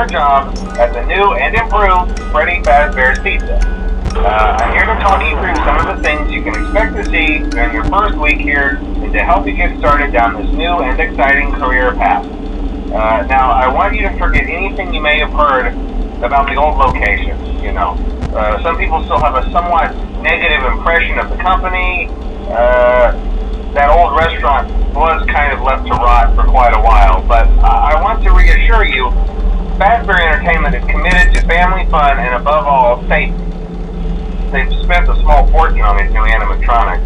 your job at the new and improved Freddy Fazbear's Pizza. I'm here to talk you through some of the things you can expect to see during your first week here and to help you get started down this new and exciting career path. Now, I want you to forget anything you may have heard about the old location. Some people still have a somewhat negative impression of the company. That old restaurant was kind of left to rot for quite a while, but I want to reassure you, Fazbear Entertainment is committed to family fun and above all, safety. They've spent a small fortune on these new animatronics.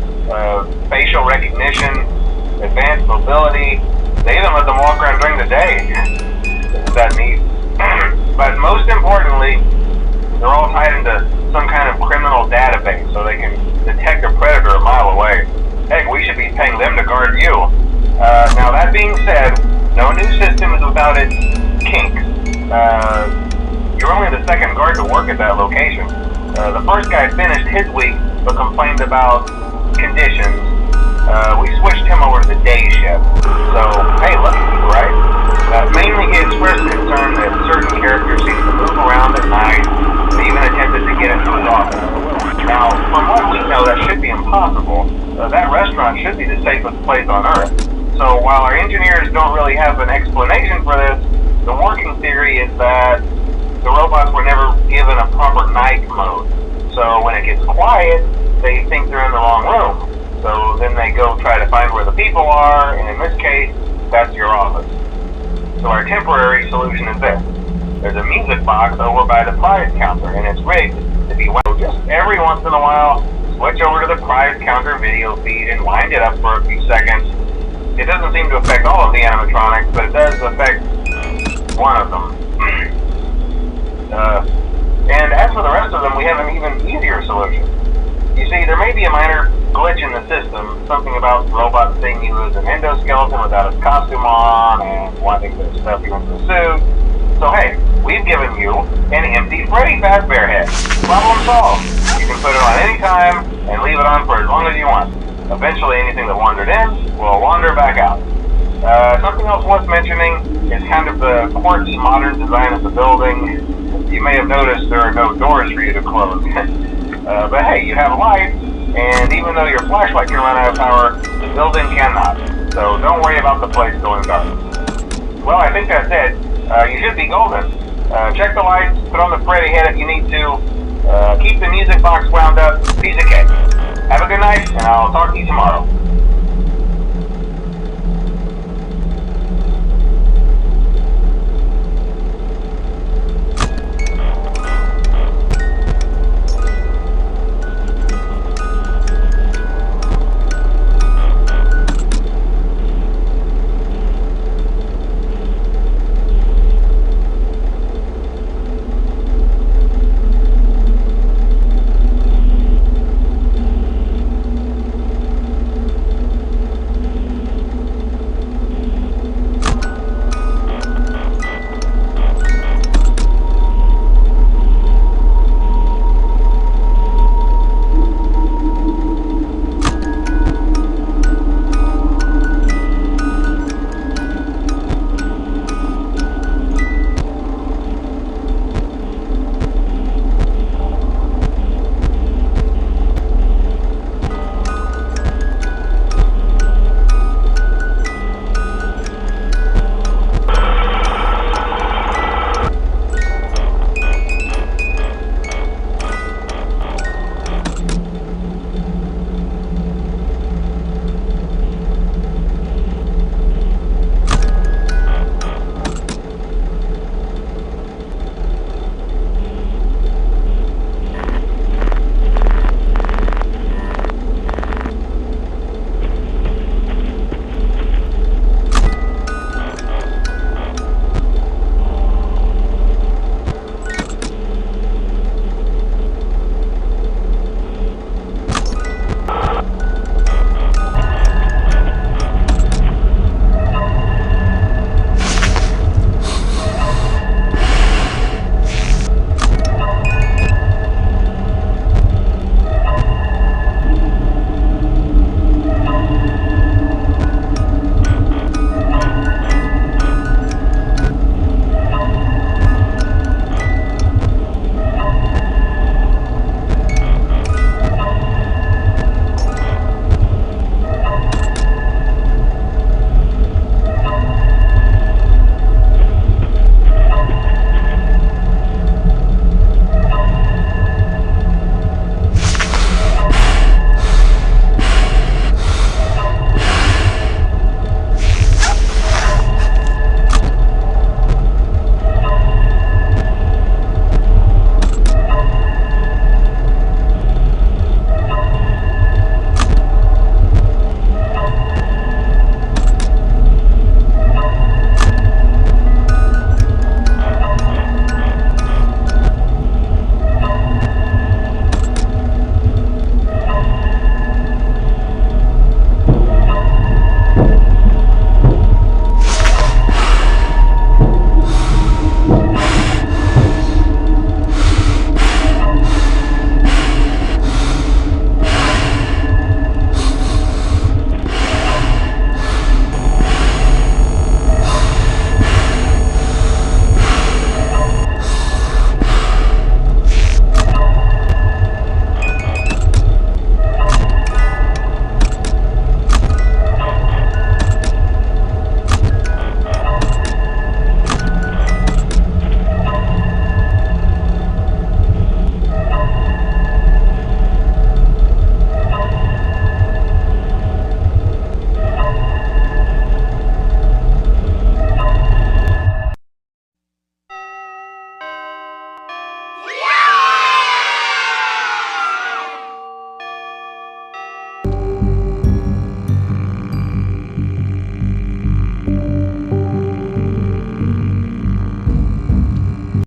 Facial recognition, advanced mobility, they even let them walk around during the day. Isn't that neat? But most importantly, they're all tied into some kind of criminal database so they can detect a predator a mile away. Heck, we should be paying them to guard you. Now that being said, no new system is without its kinks. You're only the second guard to work at that location. The first guy finished his week but complained about conditions. We switched him over to the day shift. So, hey, look at you, right? Mainly he expressed concern that certain characters seem to move around at night and even attempted to get into his office. Now, from what we know, that should be impossible. That restaurant should be the safest place on Earth. So while our engineers don't really have an explanation for this, the working theory is that the robots were never given a proper night mode. So when it gets quiet, they think they're in the wrong room. So then they go try to find where the people are, and in this case, that's your office. So our temporary solution is this. There's a music box over by the prize counter, and it's rigged to be wound just every once in a while. Switch over to the prize counter video feed and wind it up for a few seconds. It doesn't seem to affect all of the animatronics, but it does affect one of them. And as for the rest of them, we have an even easier solution. You see, there may be a minor glitch in the system, something about the robot seeing you as an endoskeleton without his costume on and wanting to stuff you into the suit. So hey, we've given you an empty Freddy Fazbear head. Problem solved. You can put it on any time and leave it on for as long as you want. Eventually anything that wandered in will wander back out. Something else worth mentioning is kind of the quirky modern design of the building. You may have noticed there are no doors for you to close. But hey, you have lights, and even though your flashlight can run out of power, the building cannot. So don't worry about the place going dark. Well, I think that's it. You should be golden. Check the lights, put on the Freddy head if you need to. Keep the music box wound up. Piece of cake. Have a good night, and I'll talk to you tomorrow.